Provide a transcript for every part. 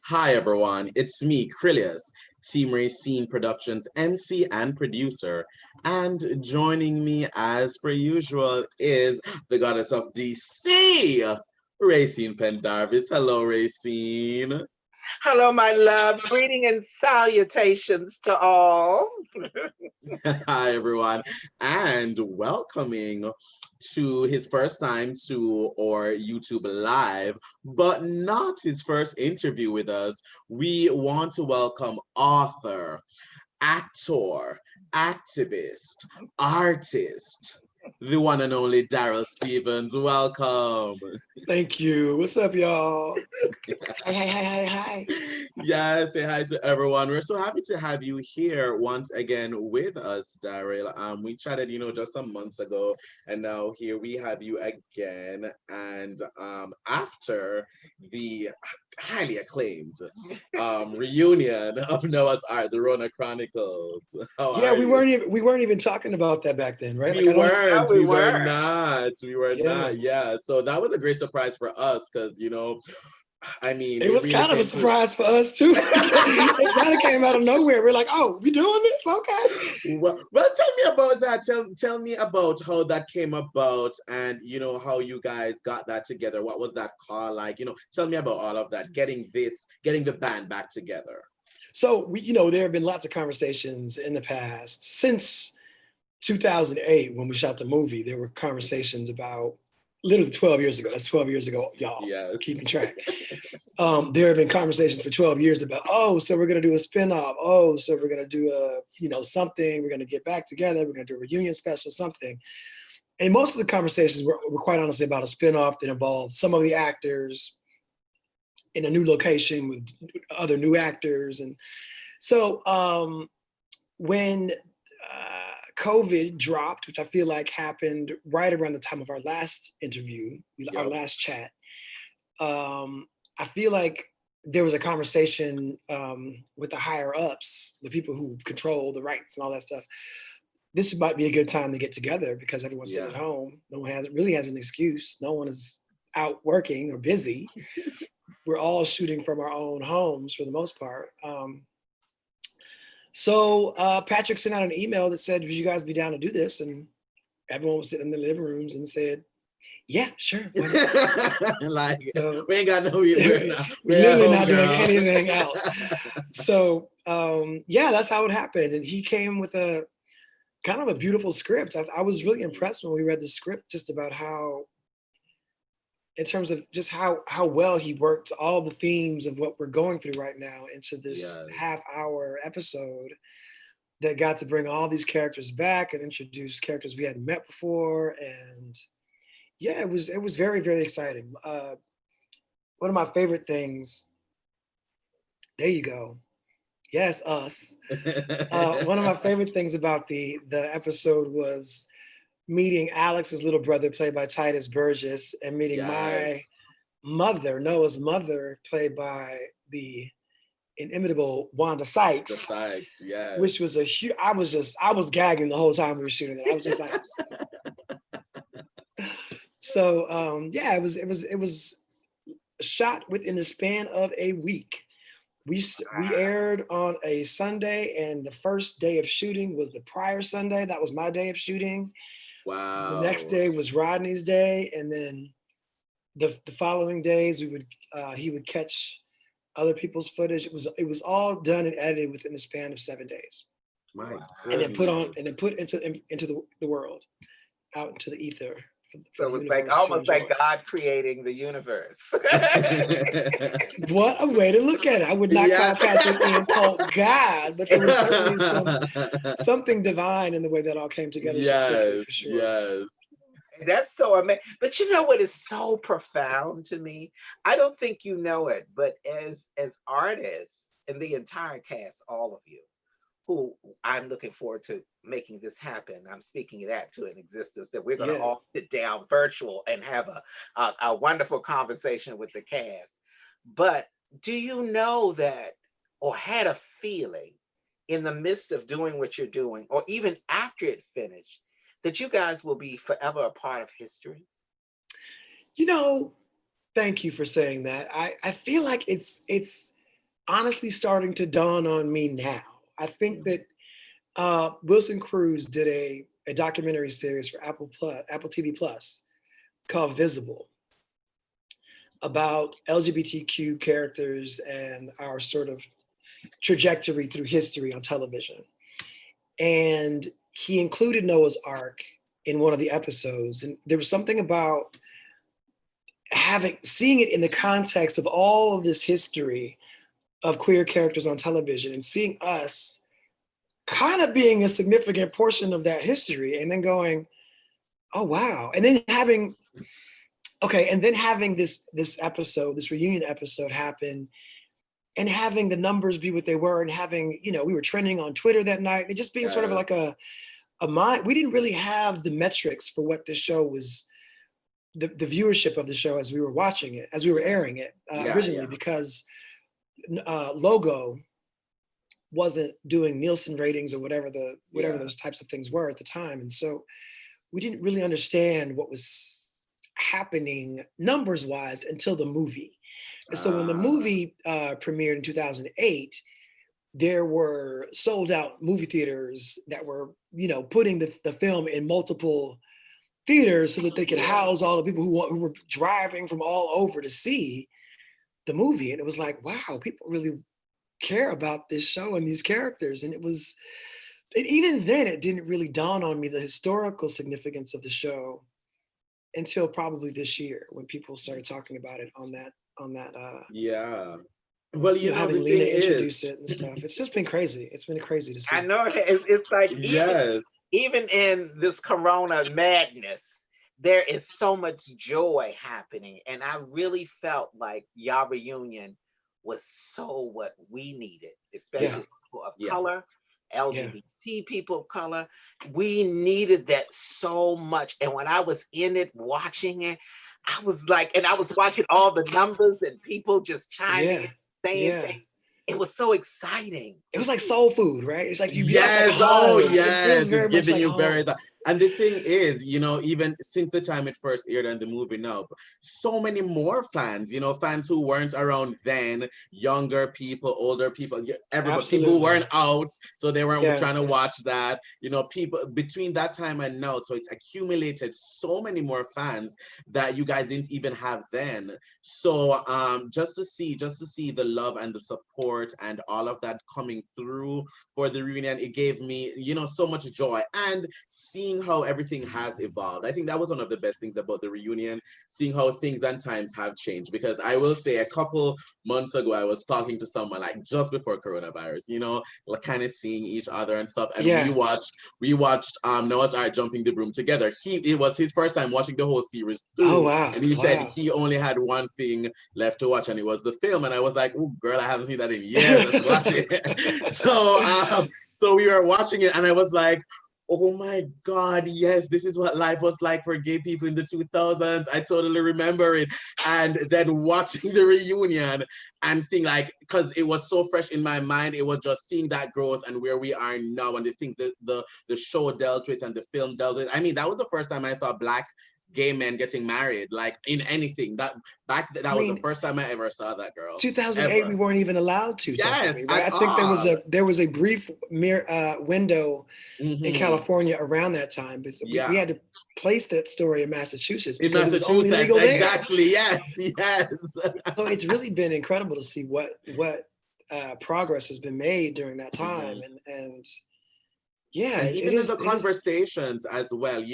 Hi everyone, it's me, Krylios, Team Rayceen Productions MC and producer. And joining me as per usual is the goddess of DC, Rayceen Pendarvis. Hello, Rayceen. Hello, my love. Greeting and salutations to all. Hi everyone, and welcoming to his first time to our YouTube live, but not his first interview with us. We want to welcome author, actor, activist, artist, the one and only Darryl Stephens. Welcome. Thank you. What's up, y'all? Hi. Yeah, say hi to everyone. We're so happy to have you here once again with us, Darryl. We chatted, just some months ago, and now here we have you again. And after the highly acclaimed reunion of Noah's Ark, the Rona Chronicles. Yeah, we weren't even talking about that back then, right? We weren't. We were not. We were not. Yeah. So that was a great surprise for us because I mean, it was really kind of a surprise for us too. It kind of came out of nowhere. We're like, "Oh, we doing this? Okay." Well, tell me about that. Tell me about how that came about, and how you guys got that together. What was that call like? Tell me about all of that. Getting the band back together. So there have been lots of conversations in the past since 2008 when we shot the movie. There were conversations about. Literally 12 years ago. That's 12 years ago, y'all. Yes. Keeping track. There have been conversations for 12 years about, so we're going to do a spinoff. So we're going to do something. We're going to get back together. We're going to do a reunion special, something. And most of the conversations were quite honestly about a spinoff that involved some of the actors in a new location with other new actors. And so when COVID dropped, which I feel like happened right around the time of our last interview, our last chat. I feel like there was a conversation with the higher ups, the people who control the rights and all that stuff. This might be a good time to get together because everyone's sitting at home. No one really has an excuse. No one is out working or busy. We're all shooting from our own homes for the most part. So Patrick sent out an email that said, would you guys be down to do this? And everyone was sitting in the living rooms and said, yeah, sure. Like, so, we ain't got no, we're literally not doing anything else. So that's how it happened. And he came with a kind of a beautiful script. I was really impressed when we read the script, just about how, in terms of just how well he worked all the themes of what we're going through right now into this half-hour episode that got to bring all these characters back and introduce characters we hadn't met before. And yeah, it was very, very exciting. One of my favorite things, there you go. Yes, us. One of my favorite things about the episode was meeting Alex's little brother, played by Titus Burgess, and meeting my mother, Noah's mother, played by the inimitable Wanda Sykes. Which was a huge. I was gagging the whole time we were shooting it. I was just like. So it was shot within the span of a week. We aired on a Sunday, and the first day of shooting was the prior Sunday. That was my day of shooting. Wow. The next day was Rodney's day, and then the following days he would catch other people's footage. It was all done and edited within the span of 7 days. My goodness. And then put into the world, out into the ether. So it was almost like God creating the universe. What a way to look at it. I would not call Patrick Ian Polk God, but there was certainly something divine in the way that all came together so quickly, for sure. Yes. That's so amazing. But you know what is so profound to me? I don't think you know it, but as artists and the entire cast, all of you, who I'm looking forward to making this happen. I'm speaking that to an existence, that we're going to all sit down virtual and have a wonderful conversation with the cast. But do you know that, or had a feeling in the midst of doing what you're doing, or even after it finished, that you guys will be forever a part of history? Thank you for saying that. I feel like it's honestly starting to dawn on me now. I think that Wilson Cruz did a documentary series for Apple TV Plus called Visible about LGBTQ characters and our sort of trajectory through history on television. And he included Noah's Ark in one of the episodes. And there was something about seeing it in the context of all of this history of queer characters on television and seeing us kind of being a significant portion of that history, and then going, oh wow. And then having this episode, this reunion episode happen, and having the numbers be what they were, and having, we were trending on Twitter that night, and just being sort of like a mind. We didn't really have the metrics for what this show was, the viewership of the show as we were watching it, as we were airing it originally, because Logo wasn't doing Nielsen ratings or whatever those types of things were at the time. And so we didn't really understand what was happening numbers wise until the movie. And so when the movie premiered in 2008, there were sold out movie theaters that were, putting the film in multiple theaters so that they could house all the people who were driving from all over to see the movie. And it was like, wow, people really care about this show and these characters. And even then it didn't really dawn on me the historical significance of the show until probably this year, when people started talking about it on that well, having the Lena thing introduce is, it and stuff. It's just been crazy. It's been crazy to see. I know it's like, even in this Corona madness, there is so much joy happening. And I really felt like y'all reunion was so what we needed, especially people of color, LGBT people of color. We needed that so much. And when I was in it, watching it, I was like, and I was watching all the numbers and people just chiming in, saying things. It was so exciting. It was like soul food, right? It's like it's giving you very that. And the thing is, even since the time it first aired and the movie now, so many more fans, fans who weren't around then, younger people, older people, everybody, people who weren't out, so they weren't trying to watch that, people between that time and now. So it's accumulated so many more fans that you guys didn't even have then. So just to see the love and the support and all of that coming through for the reunion, it gave me, so much joy. And seeing how everything has evolved, I think that was one of the best things about the reunion, seeing how things and times have changed. Because I will say, a couple months ago, I was talking to someone like just before coronavirus, like kind of seeing each other and stuff. And we watched Noah's Ark Jumping the Broom together. It was his first time watching the whole series through. Oh wow. And he said he only had one thing left to watch, and it was the film. And I was like, oh girl, I haven't seen that in years. Let's watch it. So we were watching it, and I was like, oh my God, yes, this is what life was like for gay people in the 2000s. I totally remember it. And then watching the reunion and seeing, because it was so fresh in my mind, it was just seeing that growth and where we are now, and the things that the show dealt with and the film dealt with. I mean, that was the first time I saw Black gay men getting married, like in anything. That was the first time I ever saw that, girl. 2008, ever. We weren't even allowed to. Yes, right? I think there was a brief window in California around that time, but we had to place that story in Massachusetts. In Massachusetts, exactly. Yes. So it's really been incredible to see what progress has been made during that time, and even in the conversations as well.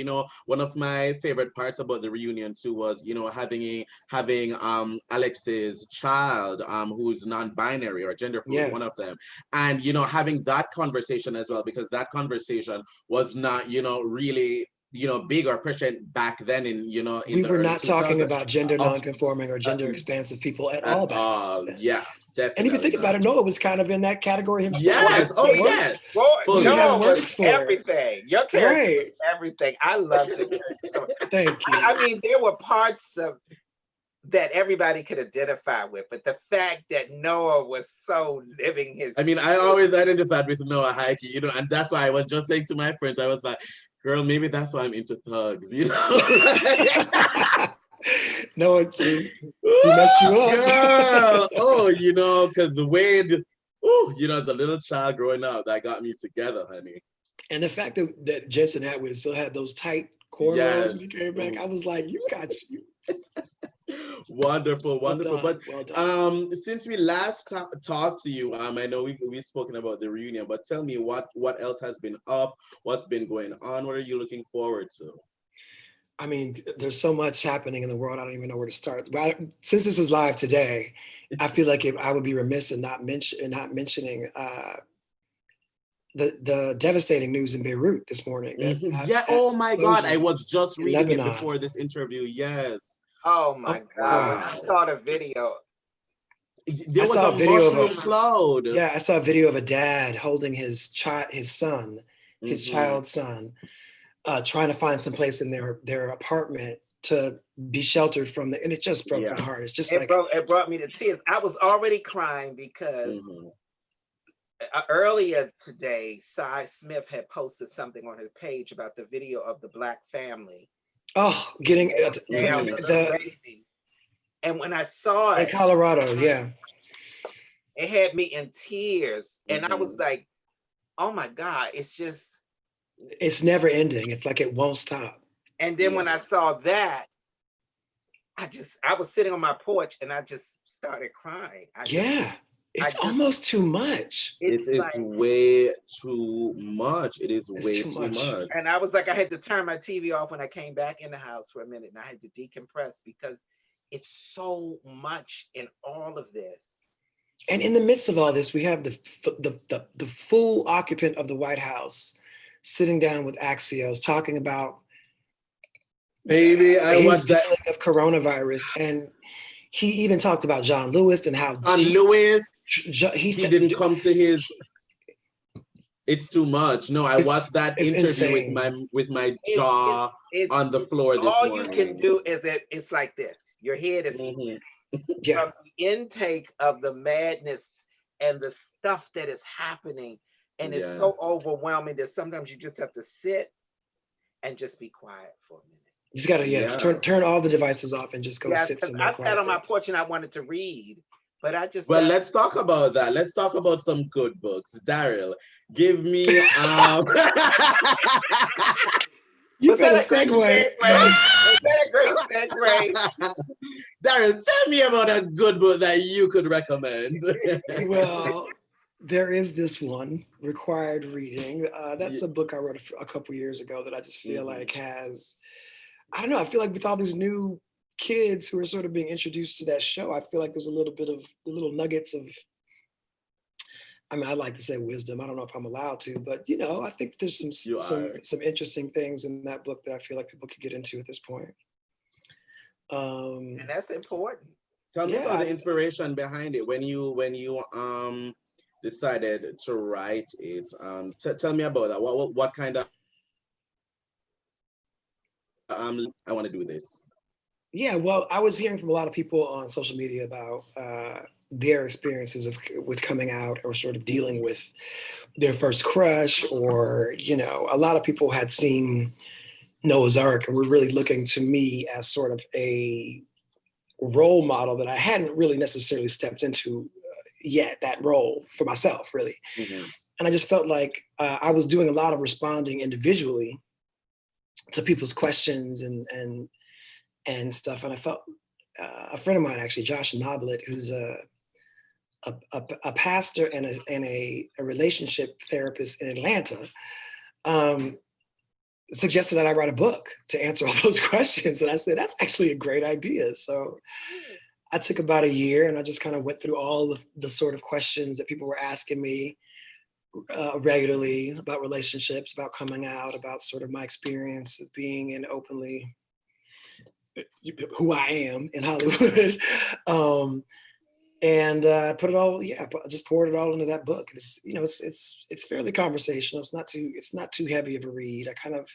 One of my favorite parts about the reunion too was, having Alex's child, who's non-binary or gender fluid, one of them, and having that conversation as well, because that conversation was not, really big or present back then in we were not talking about gender non-conforming or gender expansive people at all back then. Definitely. And if you think about it, Noah was kind of in that category himself. Yes. Yes. Noah was everything. Your character was everything. I loved it. Thank you. I mean, there were parts of that everybody could identify with, but the fact that Noah was so living his... I mean, I always identified with Noah Heike, and that's why I was just saying to my friends, I was like, girl, maybe that's why I'm into thugs, No, he messed you up. Girl, oh, because Wade, as a little child growing up, that got me together, honey. And the fact that Jensen Atwood still had those tight cornrows when he came back, I was like, you got you. Wonderful. Well done, But well done. since we last talked to you, I know we've spoken about the reunion, but tell me what else has been up, what's been going on, what are you looking forward to? I mean, there's so much happening in the world. I don't even know where to start. But since this is live today, I feel like I would be remiss in not mentioning the devastating news in Beirut this morning. Yeah. Oh my God! I was just reading it Lebanon. before this interview. Yes. Oh my God! Wow. I saw the video. There was a mushroom cloud. Yeah, I saw a video of a dad holding his child's son, trying to find some place in their apartment to be sheltered from and it just broke my heart. It's just it brought me to tears. I was already crying because earlier today, Cy Smith had posted something on his page about the video of the Black family. Oh, getting the baby. And when I saw it in Colorado, it had me in tears. And I was like, oh my God, it's never ending. It's like it won't stop. And then when I saw that, I was sitting on my porch and I just started crying. It's almost too much. It's way too much. It is way too much. And I was like, I had to turn my TV off when I came back in the house for a minute, and I had to decompress because it's so much in all of this. And in the midst of all this, we have the full occupant of the White House sitting down with Axios talking about I watched that of coronavirus, and he even talked about John Lewis and how he didn't come to his. It's too much. No, I watched that interview with my jaw on the floor this morning. All you can do is it's like this. Your head is from the intake of the madness and the stuff that is happening, and it's so overwhelming that sometimes you just have to sit and just be quiet for a minute. You just gotta turn all the devices off and just go sit somewhere quietly. I sat on my porch and I wanted to read, but I just. Well, let's talk about that. Let's talk about some good books. Darryl, give me. You better segue. A great segue. Darryl, tell me about a good book that you could recommend. Well, there is this one, Required Reading. That's a book I wrote a couple years ago that I just feel like has. I don't know. I feel like with all these new kids who are sort of being introduced to that show, I feel like there's a little bit of the little nuggets of, I mean, I'd like to say wisdom. I don't know if I'm allowed to, but I think there's some interesting things in that book that I feel like people could get into at this point. And that's important. Tell me about the inspiration behind it. When you decided to write it, tell me about that. What kind of I want to do this. Yeah, well, I was hearing from a lot of people on social media about their experiences with coming out or sort of dealing with their first crush, or a lot of people had seen Noah's Ark and were really looking to me as sort of a role model that I hadn't really necessarily stepped into yet, that role for myself, really. And I just felt like I was doing a lot of responding individually to people's questions and stuff. And I felt a friend of mine, actually, Josh Noblet, who's a pastor and a relationship therapist in Atlanta, suggested that I write a book to answer all those questions. And I said, that's actually a great idea. So I took about a year and I just kind of went through all of the sort of questions that people were asking me regularly about relationships, about coming out, about sort of my experience of being in openly who I am in Hollywood. And put it all, just poured it all into that book. It's, it's fairly conversational. It's not too heavy of a read. I kind of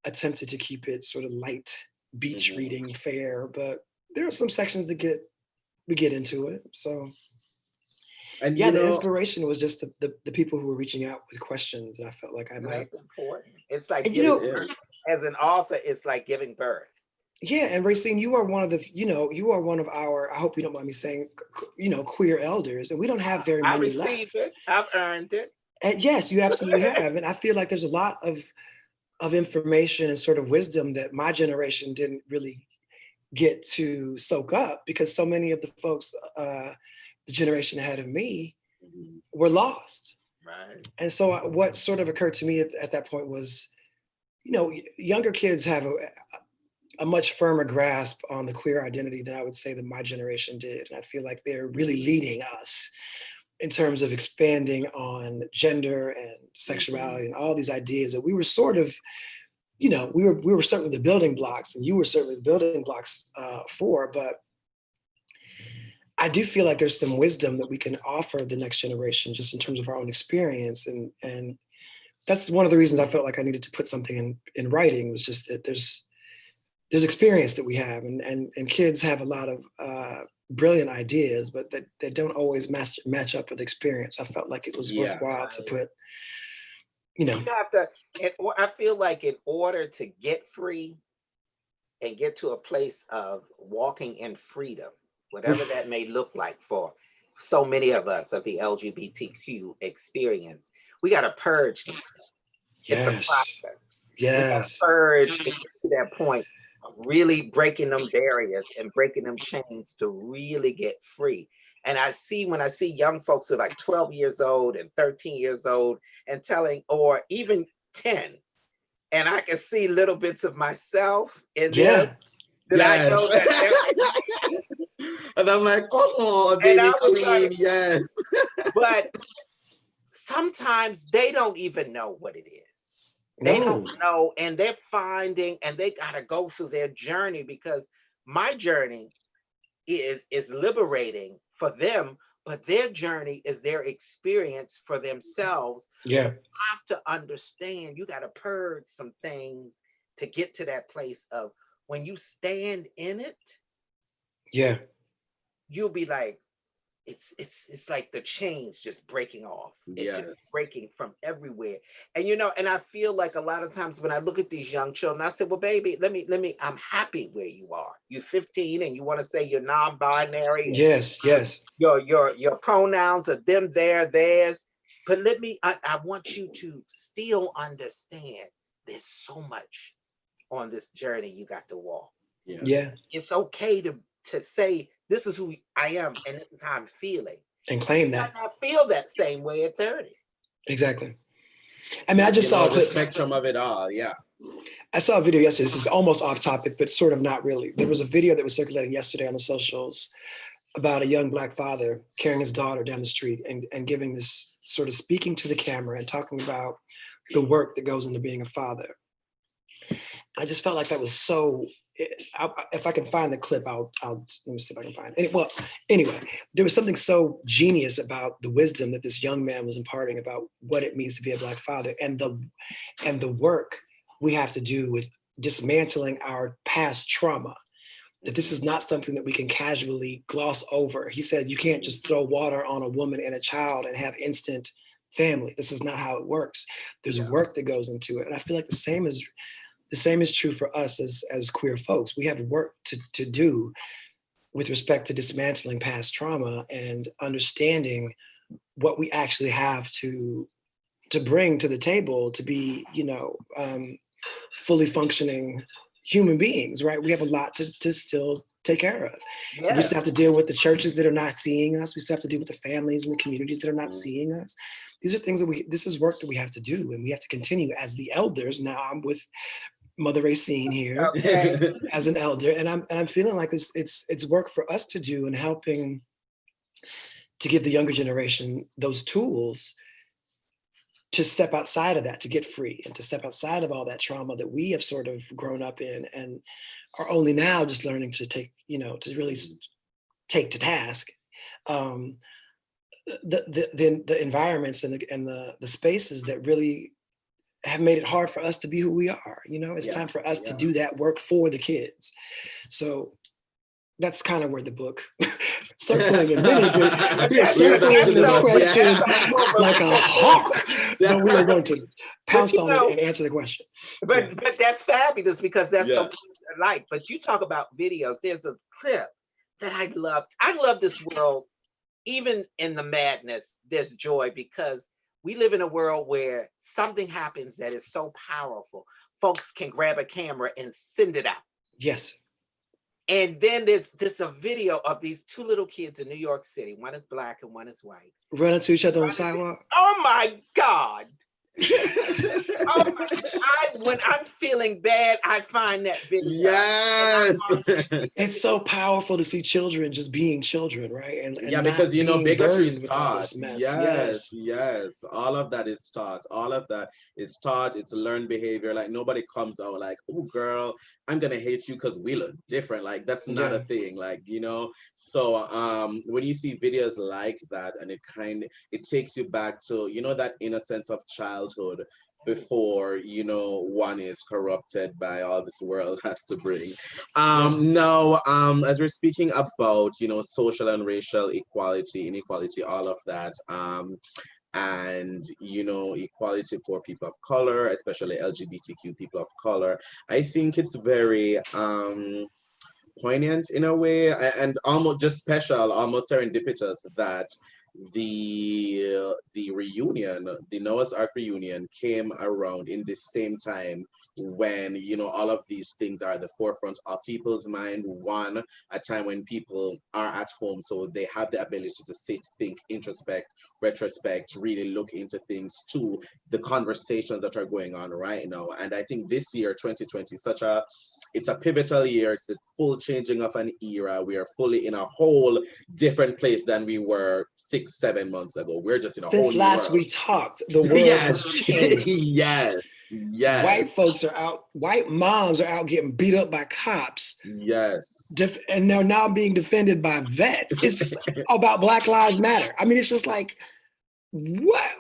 attempted to keep it sort of light beach reading fare, but there are some sections that we get into it. So and the inspiration was just the people who were reaching out with questions, and I felt like I might. That's important. It's like as an author, it's like giving birth. Yeah, and Rayceen, you are one of the, you are one of our, I hope you don't mind me saying, queer elders, and we don't have very I many received left. it. I've earned it. And yes, you absolutely have. And I feel like there's a lot of information and sort of wisdom that my generation didn't really get to soak up because so many of the folks, the generation ahead of me, Mhm. were lost. Right. And so what sort of occurred to me at that point was, younger kids have a much firmer grasp on the queer identity than I would say that my generation did. And I feel like they're really leading us in terms of expanding on gender and sexuality and all these ideas that we were sort of, we were certainly the building blocks, and you were certainly the building blocks for. But I do feel like there's some wisdom that we can offer the next generation just in terms of our own experience. And that's one of the reasons I felt like I needed to put something in writing, was just that there's experience that we have, and kids have a lot of brilliant ideas, but that don't always match up with experience. I felt like it was Yeah. worthwhile to put, You have to, and I feel like in order to get free and get to a place of walking in freedom, whatever oof, that may look like for so many of us of the LGBTQ experience, we got to purge some stuff. It's a yes, process. We got to yes, purge and get to that point of really breaking them barriers and breaking them chains to really get free. And when I see young folks who are like 12 years old and 13 years old and telling, or even 10, and I can see little bits of myself in them, yeah, that I Yes. know that And I'm like, oh, a and baby I was queen, like, yes. but sometimes they don't even know what it is. They no, don't know, and they're finding, and they got to go through their journey, because my journey is liberating for them, but their journey is their experience for themselves. yeah, But you have to understand, you got to purge some things to get to that place of, when you stand in it, yeah, you'll be like, it's like the chains just breaking off. It just Yes. breaking from everywhere. And and I feel like a lot of times when I look at these young children, I say, well, baby, let me, I'm happy where you are. You're 15 and you want to say you're non-binary, and yes, yes, your pronouns are them, theirs. But I want you to still understand, there's so much on this journey you got to walk. Yeah. yeah, It's okay to say, this is who I am and this is how I'm feeling. and claim You that. might not feel that same way at 30. Exactly. I mean, I just saw a The clip. spectrum of it all. Yeah. I saw a video yesterday. This is almost off topic, but sort of not really. There was a video that was circulating yesterday on the socials about a young Black father carrying his daughter down the street and giving this sort of speaking to the camera and talking about the work that goes into being a father. I just felt like that was so. If I can find the clip, I'll let me see if I can find it. Well, anyway, there was something so genius about the wisdom that this young man was imparting about what it means to be a Black father, and the work we have to do with dismantling our past trauma. That this is not something that we can casually gloss over. He said you can't just throw water on a woman and a child and have instant family. This is not how it works. There's Yeah. work that goes into it, and I feel like the same is true for us as queer folks. We have work to do with respect to dismantling past trauma and understanding what we actually have to bring to the table to be, fully functioning human beings, right? We have a lot to still take care of. And we Yeah. still have to deal with the churches that are not seeing us. We still have to deal with the families and the communities that are not Mhm. seeing us. These are things this is work that we have to do, and we have to continue as the elders. Now I'm with Mother Rayceen here Okay. as an elder, and I'm feeling like it's work for us to do, and helping to give the younger generation those tools to step outside of that, to get free, and to step outside of all that trauma that we have sort of grown up in and are only now just learning to take, to really take to task. Um, the environments and the spaces that really have made it hard for us to be who we are. It's Yeah. time for us to Yeah. do that work for the kids. So that's kind of where the book circling in many good. We are circling this question like a hawk, but we are going to But pounce on it and answer the question. but that's fabulous, because that's Yeah. so. like, but you talk about videos. There's a clip that I loved. I love this world. Even in the madness, there's joy because we live in a world where something happens that is so powerful. Folks can grab a camera and send it out. Yes. And then there's a video of these two little kids in New York City. One is black and one is white. Running to each other on the sidewalk. Oh my God. When I'm feeling bad, I find that video. Yes. It's so powerful to see children just being children, right? And yeah, because you know, bigotry is taught. Yes. All of that is taught. All of that is taught. It's learned behavior. Like nobody comes out like, oh girl, I'm gonna hate you because we look different. Like that's not a thing. Like, you know. So when you see videos like that, and it takes you back to, you know, that innocence of childhood before, you know, one is corrupted by all this world has to bring. Now, as we're speaking about, you know, social and racial equality, inequality, all of that, and, you know, equality for people of color, especially LGBTQ people of color, I think it's very poignant in a way, and almost just special, almost serendipitous that the reunion, the Noah's Ark reunion, came around in the same time when, you know, all of these things are at the forefront of people's mind. One, a time when people are at home, so they have the ability to sit, think, introspect, retrospect, really look into things. Two, the conversations that are going on right now. And I think this year, 2020, it's a pivotal year. It's a full changing of an era. We are fully in a whole different place than we were 6-7 months ago. We're just in a whole Since new last world. We talked, the world has changed. Yes. White folks are out, white moms are out getting beat up by cops. Yes. And they're now being defended by vets. It's just about Black Lives Matter. I mean, it's just like, what?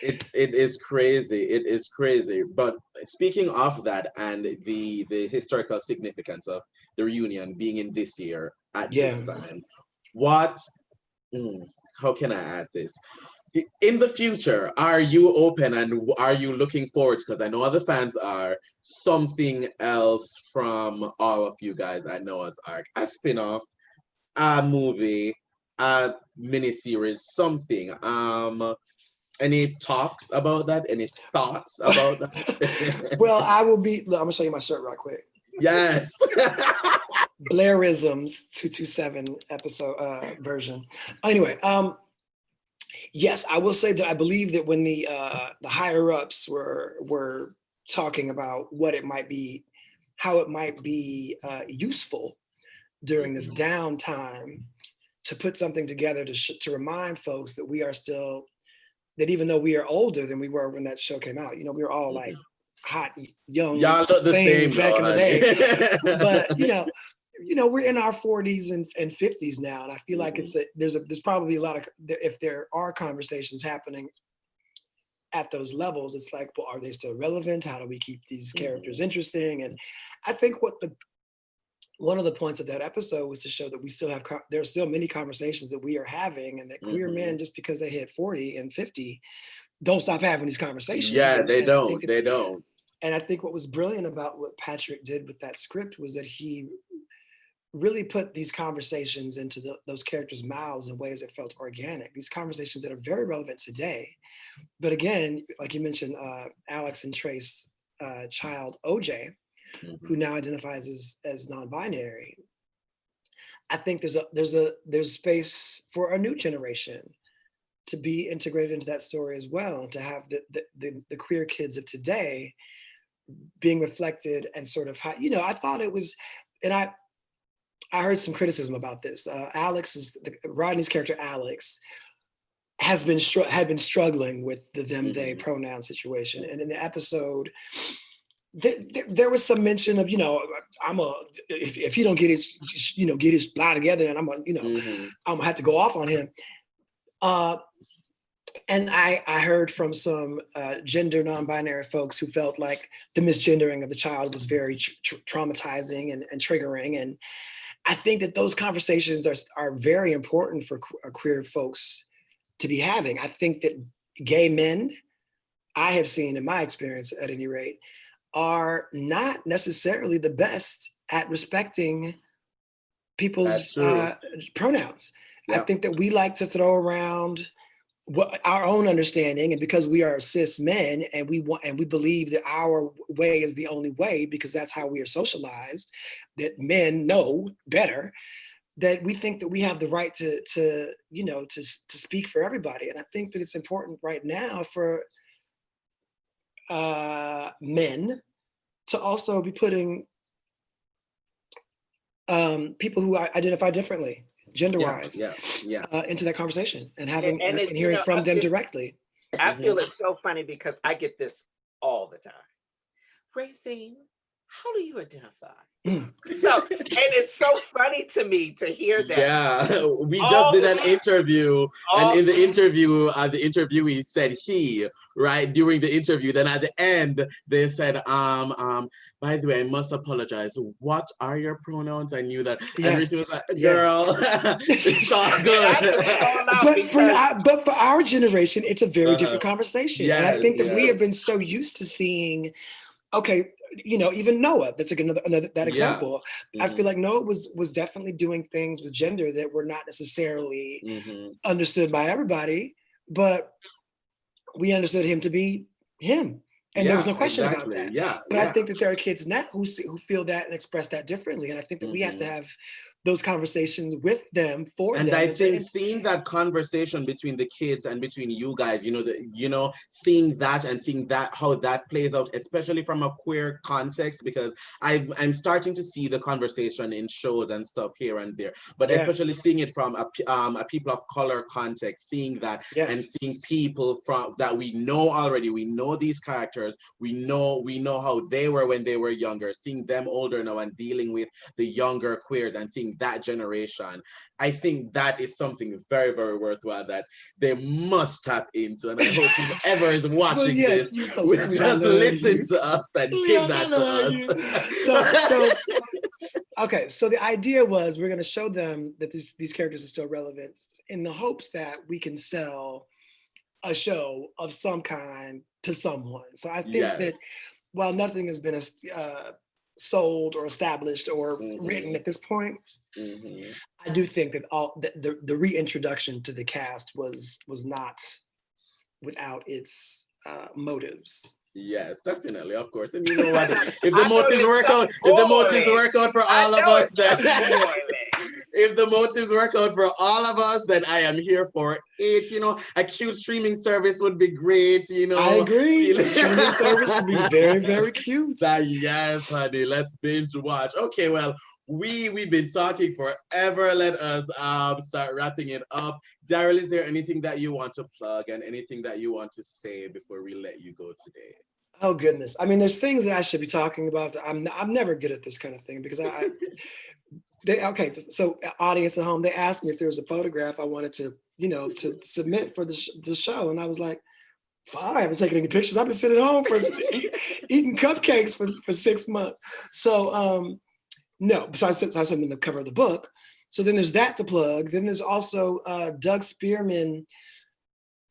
It is crazy. It is crazy. But speaking of that and the historical significance of the reunion being in this year at this time, how can I add this? In the future, are you open and are you looking forward, because I know other fans are, something else from all of you guys at Noah's Ark? A spin-off, a movie, a miniseries, something. Any talks about that? Any thoughts about that? Well, I'm gonna show you my shirt right quick. Yes. Blairisms 227 episode version. Anyway, yes, I will say that I believe that when the higher ups were talking about what it might be, how it might be useful during this downtime to put something together to remind folks that we are still, that even though we are older than we were when that show came out, you know, we were all like hot, young, y'all look the same back in the day. honey. But you know, we're in our 40s and 50s now, and I feel like there's probably a lot of, if there are conversations happening at those levels, it's like, well, are they still relevant? How do we keep these characters interesting? And I think one of the points of that episode was to show that there are still many conversations that we are having, and that queer men, just because they hit 40 and 50, don't stop having these conversations. Yeah, they don't. And I think what was brilliant about what Patrick did with that script was that he really put these conversations into those characters' mouths in ways that felt organic. These conversations that are very relevant today. But again, like you mentioned, Alex and Trace's child, OJ, who now identifies as non-binary. I think there's space for a new generation to be integrated into that story as well, and to have the queer kids of today being reflected, and sort of how, you know, I thought it was, and I heard some criticism about this. Rodney's character Alex had been struggling with the them they pronoun situation, and in the episode, there was some mention of, you know, if he don't get his blah together, and I'm gonna have to go off on him. And I heard from some gender non-binary folks who felt like the misgendering of the child was very traumatizing and triggering. And I think that those conversations are very important for queer folks to be having. I think that gay men, I have seen in my experience at any rate, are not necessarily the best at respecting people's pronouns. I think that we like to throw around what our own understanding, and because we are cis men and we believe that our way is the only way because that's how we are socialized, that men know better, that we think that we have the right to speak for everybody. And I think that it's important right now for men to also be putting people who identify differently, gender-wise, into that conversation and having and hearing from them directly. I feel it's so funny because I get this all the time. Rayceen, how do you identify? So, and it's so funny to me to hear that. Yeah, we just did an interview, and in the interview, the interviewee said he, right, during the interview. Then at the end, they said, by the way, I must apologize. What are your pronouns? I knew that. And Rayceen was like, girl, it's all good. But for our generation, it's a very different conversation. Yes, and I think that we have been so used to seeing, okay, even Noah, that's like another that example. I feel like Noah was definitely doing things with gender that were not necessarily understood by everybody, but we understood him to be him. And there was no question about that. But I think that there are kids now who feel that and express that differently. And I think that we have to have those conversations with them for them. And I think seeing that conversation between the kids and between you guys, seeing that how that plays out, especially from a queer context, because I'm starting to see the conversation in shows and stuff here and there, but especially seeing it from a people of color context, seeing that and seeing people from that we know already, we know these characters, we know how they were when they were younger, seeing them older now and dealing with the younger queers and seeing that generation. I think that is something very, very worthwhile that they must tap into. And I hope whoever is watching this will just listen to us and give that to us. Okay, so the idea was we're going to show them that these characters are still relevant in the hopes that we can sell a show of some kind to someone. So I think that while nothing has been sold or established or written at this point, I do think that the reintroduction to the cast was not without its motives. Definitely, of course. And you know what? If the motives work out for all of us, then if the motives work out for all of us, then I am here for it. A cute streaming service would be great. I agree. A streaming service would be very, very cute. Yes, honey. Let's binge watch. Okay, well, we've been talking forever. Let us start wrapping it up. Darryl, is there anything that you want to plug and anything that you want to say before we let you go today? Oh goodness. I mean, there's things that I should be talking about that I'm never good at this kind of thing because so audience at home, they asked me if there was a photograph I wanted to, to submit for the show. And I was like, I haven't taken any pictures. I've been sitting at home for eating cupcakes for 6 months. So, no, so I said something to cover the book. So then there's that to plug. Then there's also Doug Spearman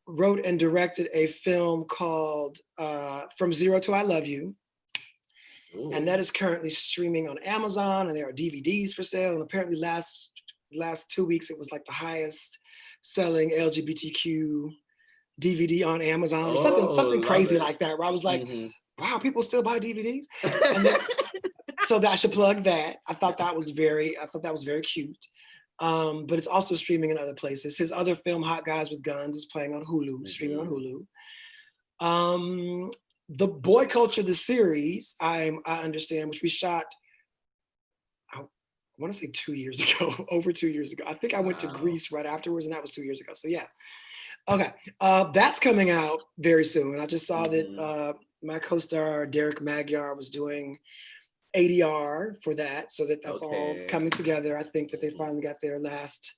wrote and directed a film called From Zero to I Love You. Ooh. And that is currently streaming on Amazon, and there are DVDs for sale. And apparently last 2 weeks, it was like the highest selling LGBTQ DVD on Amazon or something crazy like that, where I was like, wow, people still buy DVDs? And then, so that I should plug that. I thought that was very cute. But it's also streaming in other places. His other film, Hot Guys with Guns, is playing on Hulu, streaming on Hulu. The Boy Culture, the series, I understand, which we shot, I want to say 2 years ago, over 2 years ago. I think I went to Greece right afterwards, and that was 2 years ago. So yeah. Okay. That's coming out very soon. I just saw that my co-star, Derek Magyar, was doing ADR for that. So that's all coming together. I think that they finally got their last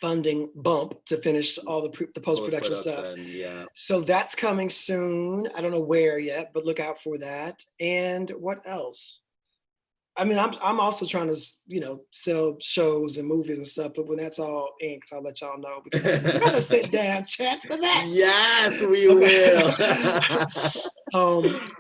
funding bump to finish all the post-production stuff. Yeah. So that's coming soon. I don't know where yet, but look out for that. And what else? I mean, I'm also trying to, sell shows and movies and stuff. But when that's all inked, I'll let y'all know. Because we're gonna sit down, chat for that. Yes, we will.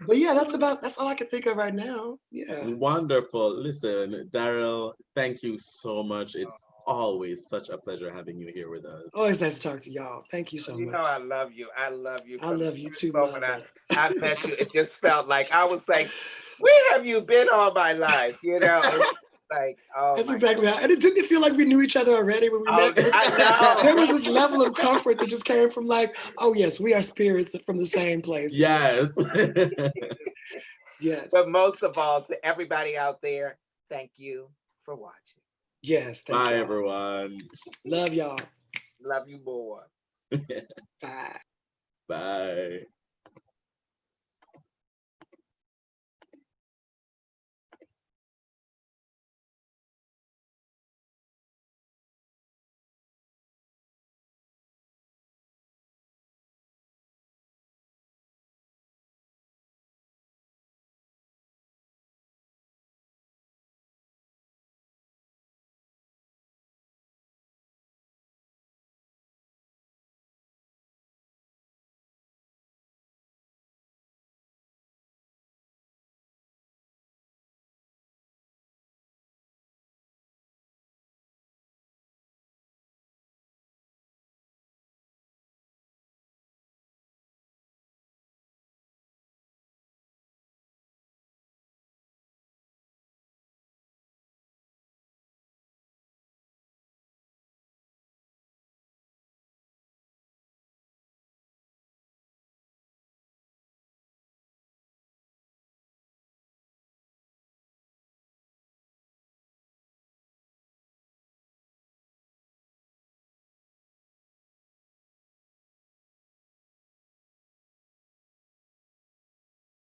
But yeah, that's all I can think of right now. Yeah. Wonderful. Listen, Darryl, thank you so much. It's always such a pleasure having you here with us. Always nice to talk to y'all. Thank you so You much. know I love you. I love you. I From love the you first too, moment mother. I met you, it just felt like I was like, where have you been all my life? It's like, oh That's my exactly how. And it didn't feel like we knew each other already when we God. met. I know. There was this level of comfort that just came from like, oh yes, we are spirits from the same place. Yes. Yes. But most of all, to everybody out there, thank you for watching. Yes. Bye, Y'all. everyone. Love y'all. Love you more. Bye. Bye.